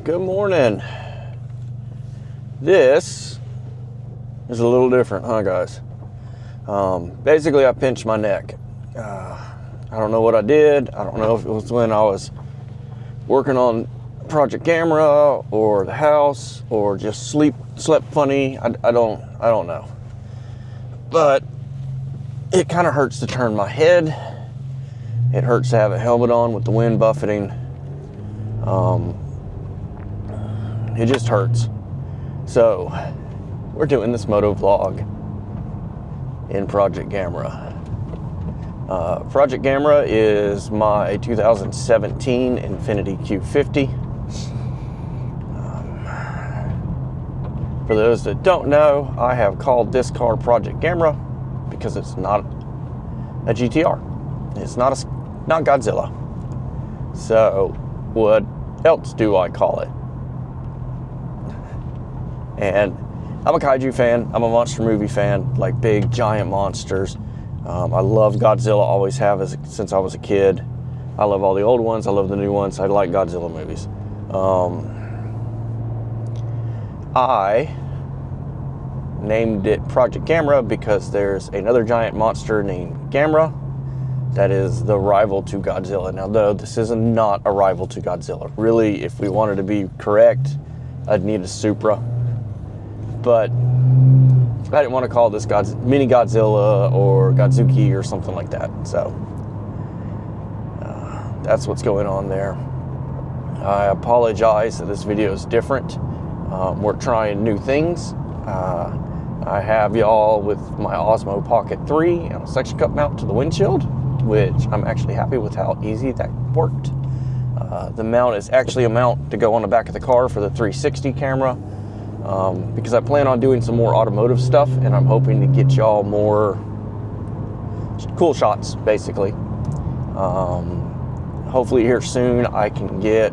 Good morning. This is a little different, huh, guys? Basically, I pinched my neck. I don't know what I did. I don't know if it was when I was working on Project Gamera or the house or just slept funny. I don't know. But it kind of hurts to turn my head. It hurts to have a helmet on with the wind buffeting. It just hurts. So we're doing this Motovlog in Project Gamera. Project Gamera is my 2017 Infiniti Q50. For those that don't know, I have called this car Project Gamera because it's not a GTR. It's not Godzilla. So what else do I call it? And I'm a kaiju fan. I'm a monster movie fan, like big giant monsters. I love Godzilla, always have since I was a kid. I love all the old ones. I love the new ones. I like Godzilla movies. I named it Project Gamera because there's another giant monster named Gamera that is the rival to Godzilla. Now, though, this is not a rival to Godzilla. Really, if we wanted to be correct, I'd need a Supra. But I didn't want to call this Mini Godzilla or Godzuki or something like that. So that's what's going on there. I apologize that this video is different. We're trying new things. I have y'all with my Osmo Pocket 3 and a suction cup mount to the windshield, which I'm actually happy with how easy that worked. The mount is actually a mount to go on the back of the car for the 360 camera. Because I plan on doing some more automotive stuff, and I'm hoping to get y'all more cool shots, basically. Hopefully here soon I can get...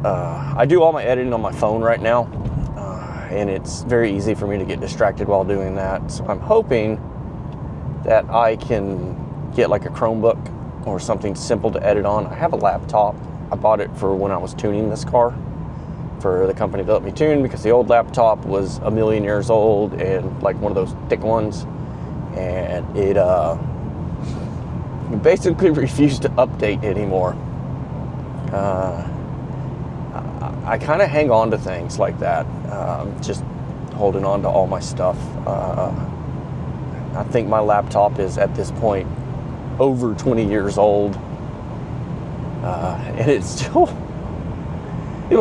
I do all my editing on my phone right now, and it's very easy for me to get distracted while doing that. So I'm hoping that I can get like a Chromebook or something simple to edit on. I have a laptop. I bought it for when I was tuning this car, for the company to let me tune, because the old laptop was a million years old and like one of those thick ones, and it basically refused to update anymore. I kind of hang on to things like that, just holding on to all my stuff. I think my laptop is at this point over 20 years old, and it'll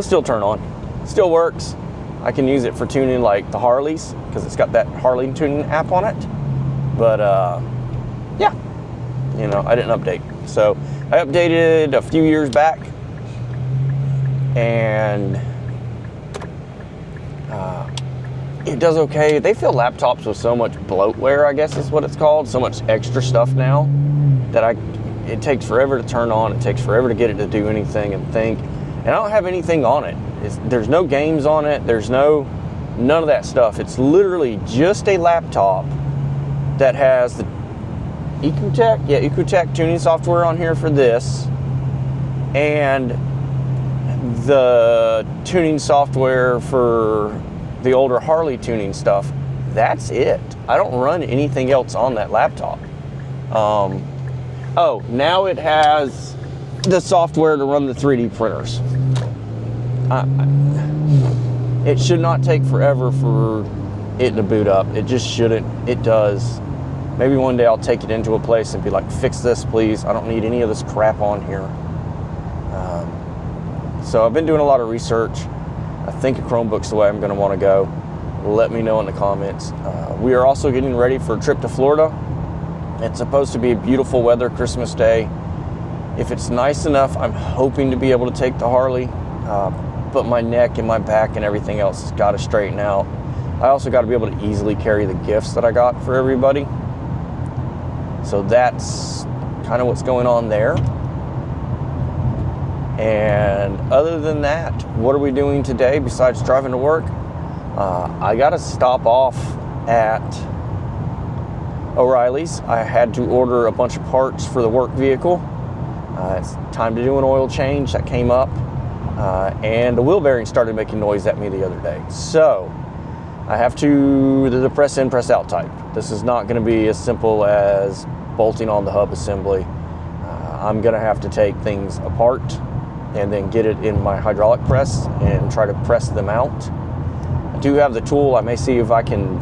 still turn on. Still works. I can use it for tuning like the Harleys because it's got that Harley tuning app on it. But yeah, you know, I didn't update. So I updated a few years back, and it does okay. They fill laptops with so much bloatware, I guess is what it's called, so much extra stuff now that it takes forever to turn on. It takes forever to get it to do anything and think. And I don't have anything on it. There's no games on it. There's none of that stuff. It's literally just a laptop that has the EcoTech tuning software on here for this, and the tuning software for the older Harley tuning stuff. That's it. I don't run anything else on that laptop. Oh, now it has the software to run the 3D printers. It should not take forever for it to boot up. It just shouldn't. It does. Maybe one day I'll take it into a place and be like, fix this, please. I don't need any of this crap on here. So I've been doing a lot of research. I think a Chromebook's the way I'm going to want to go. Let me know in the comments. We are also getting ready for a trip to Florida. It's supposed to be beautiful weather Christmas Day. If it's nice enough, I'm hoping to be able to take the Harley. But my neck and my back and everything else has got to straighten out. I also got to be able to easily carry the gifts that I got for everybody. So that's kind of what's going on there. And other than that, what are we doing today besides driving to work? I got to stop off at O'Reilly's. I had to order a bunch of parts for the work vehicle. It's time to do an oil change. That came up, and the wheel bearing started making noise at me the other day. So I have to the press in, press out type. This is not going to be as simple as bolting on the hub assembly. I'm going to have to take things apart and then get it in my hydraulic press and try to press them out. I do have the tool. I may see if I can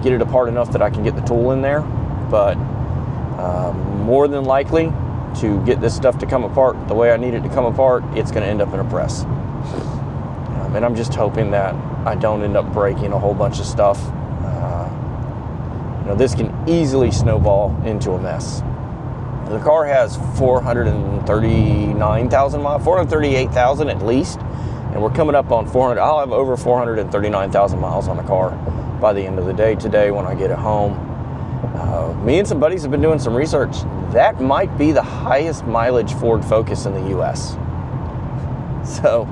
get it apart enough that I can get the tool in there, but more than likely, to get this stuff to come apart the way I need it to come apart, it's going to end up in a press. And I'm just hoping that I don't end up breaking a whole bunch of stuff. This can easily snowball into a mess. The car has 439,000 miles, 438,000 at least, and we're coming up on 400. I'll have over 439,000 miles on the car by the end of the day today when I get it home. Me and some buddies have been doing some research. That might be the highest mileage Ford Focus in the U.S. So,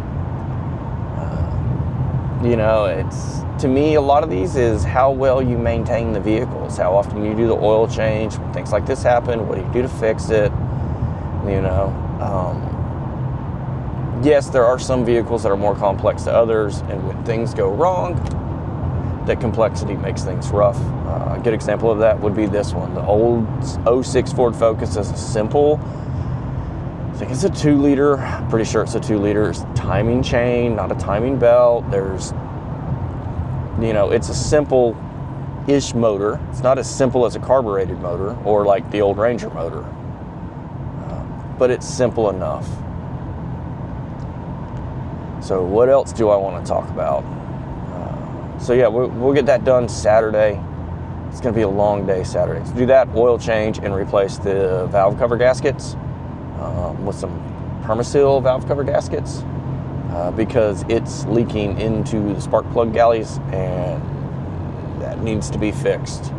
it's, to me, a lot of these is how well you maintain the vehicles, how often you do the oil change, when things like this happen, what do you do to fix it, yes, there are some vehicles that are more complex than others, and when things go wrong, that complexity makes things rough. A good example of that would be this one. The old 06 Ford Focus is a simple, I think it's a 2-liter, pretty sure it's a 2-liter. It's timing chain, not a timing belt. There's, it's a simple-ish motor. It's not as simple as a carbureted motor or like the old Ranger motor, but it's simple enough. So what else do I want to talk about? So yeah, we'll get that done Saturday. It's going to be a long day Saturday. To do that, oil change and replace the valve cover gaskets with some Permaseal valve cover gaskets because it's leaking into the spark plug galleys, and that needs to be fixed.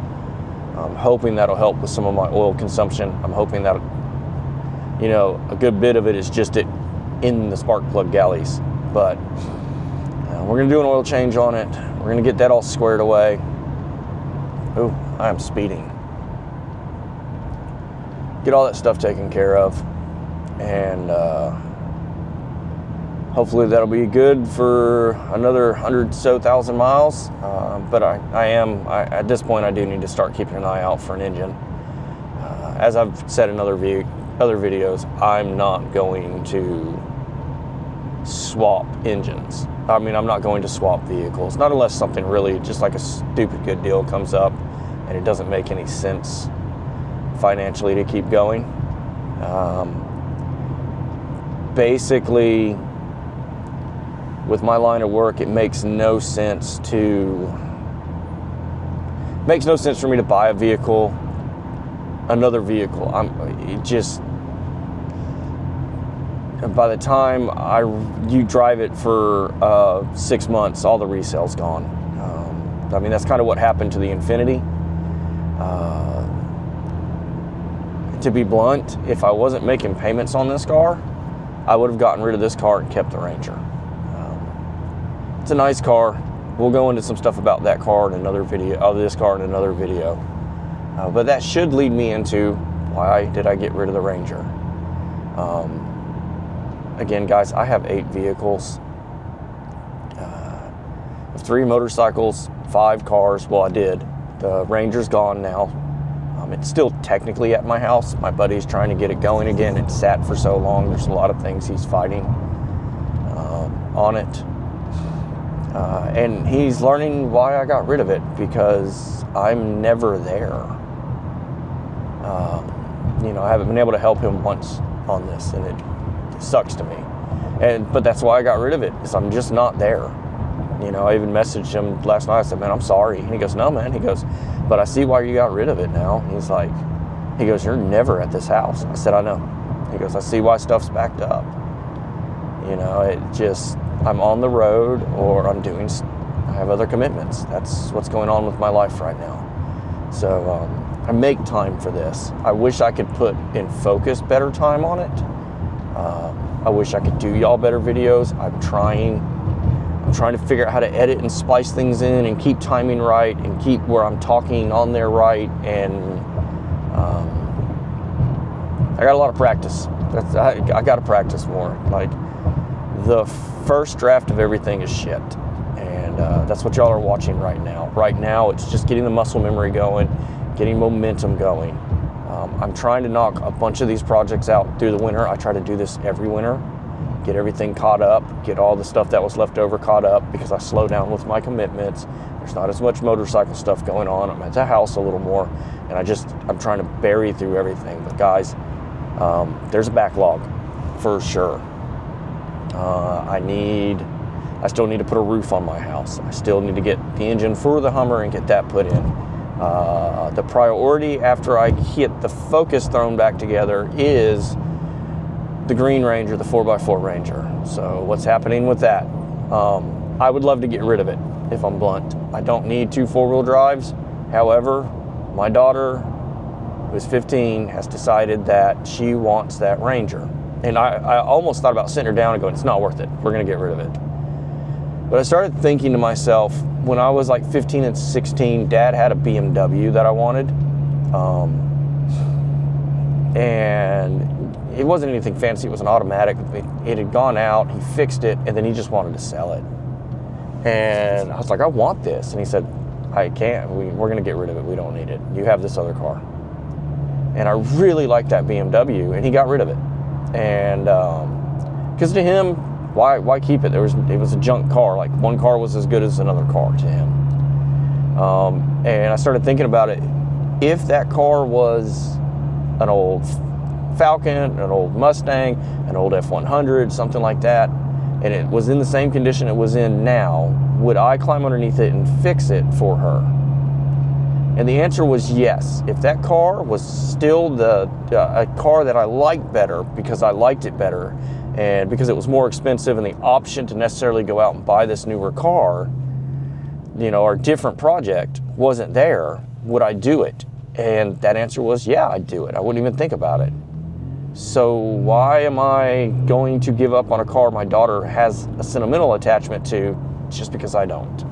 I'm hoping that'll help with some of my oil consumption. I'm hoping that, a good bit of it is just in the spark plug galleys. But we're going to do an oil change on it. We're going to get that all squared away. Ooh, I am speeding. Get all that stuff taken care of. And hopefully that'll be good for another 100,000 miles. But at this point, I do need to start keeping an eye out for an engine. As I've said in other videos, I'm not going to swap engines. I'm not going to swap vehicles, not unless something really just like a stupid good deal comes up and it doesn't make any sense financially to keep going. Basically, with my line of work, it makes no sense for me to buy another vehicle. By the time you drive it for 6 months, all the resale's gone. That's kind of what happened to the Infiniti. To be blunt, if I wasn't making payments on this car, I would have gotten rid of this car and kept the Ranger. It's a nice car. We'll go into some stuff about that car in another video, this car in another video. But that should lead me into why did I get rid of the Ranger. Again, guys, I have 8 vehicles. 3 motorcycles, 5 cars. Well, I did. The Ranger's gone now. It's still technically at my house. My buddy's trying to get it going again. It sat for so long. There's a lot of things he's fighting on it. And he's learning why I got rid of it, because I'm never there. I haven't been able to help him once on this, and it sucks to me. But that's why I got rid of it, because I'm just not there. I even messaged him last night. I said, man, I'm sorry. And he goes, no, man. He goes, but I see why you got rid of it now. He goes, you're never at this house. I said, I know. He goes, I see why stuff's backed up. I'm on the road, or I have other commitments. That's what's going on with my life right now. So I make time for this. I wish I could put in focus better time on it. I wish I could do y'all better videos. I'm trying to figure out how to edit and splice things in and keep timing right and keep where I'm talking on there right. And I got a lot of practice. I got to practice more. Like, the first draft of everything is shit. And that's what y'all are watching right now. Right now, it's just getting the muscle memory going, getting momentum going. I'm trying to knock a bunch of these projects out through the winter. I try to do this every winter, get everything caught up, get all the stuff that was left over caught up, because I slow down with my commitments. There's not as much motorcycle stuff going on. I'm at the house a little more, and I'm trying to bury through everything. But guys, there's a backlog for sure. I still need to put a roof on my house. I still need to get the engine for the Hummer and get that put in. The priority after I get the Focus thrown back together is the Green Ranger, the 4x4 Ranger. So what's happening with that? I would love to get rid of it, if I'm blunt. I don't need 2 4-wheel drives. However, my daughter, who's 15, has decided that she wants that Ranger. And I almost thought about sitting her down and going, it's not worth it. We're going to get rid of it. But I started thinking to myself, when I was like 15 and 16, Dad had a BMW that I wanted. And it wasn't anything fancy. It was an automatic. It had gone out. He fixed it, and then he just wanted to sell it. And I was like, I want this. And he said, I can't. We're going to get rid of it. We don't need it. You have this other car. And I really liked that BMW, and he got rid of it. And because to him, why keep it? It was a junk car. Like, one car was as good as another car to him. And I started thinking about it. If that car was an old Falcon, an old Mustang, an old F100, something like that, and it was in the same condition it was in now, would I climb underneath it and fix it for her? And the answer was yes. If that car was still a car that I liked better because I liked it better, and because it was more expensive, and the option to necessarily go out and buy this newer car, or different project wasn't there, would I do it? And that answer was, yeah, I'd do it. I wouldn't even think about it. So why am I going to give up on a car my daughter has a sentimental attachment to just because I don't?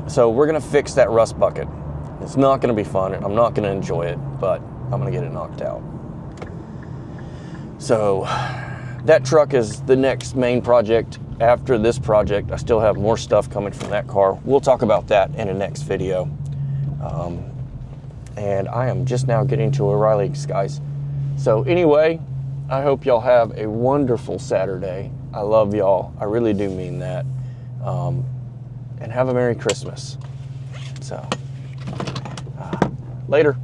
So we're going to fix that rust bucket. It's not going to be fun, and I'm not going to enjoy it, but I'm going to get it knocked out. So that truck is the next main project. After this project, I still have more stuff coming from that car. We'll talk about that in a next video. And I am just now getting to O'Reilly's, guys. So anyway, I hope y'all have a wonderful Saturday. I love y'all. I really do mean that. And have a Merry Christmas. So, later.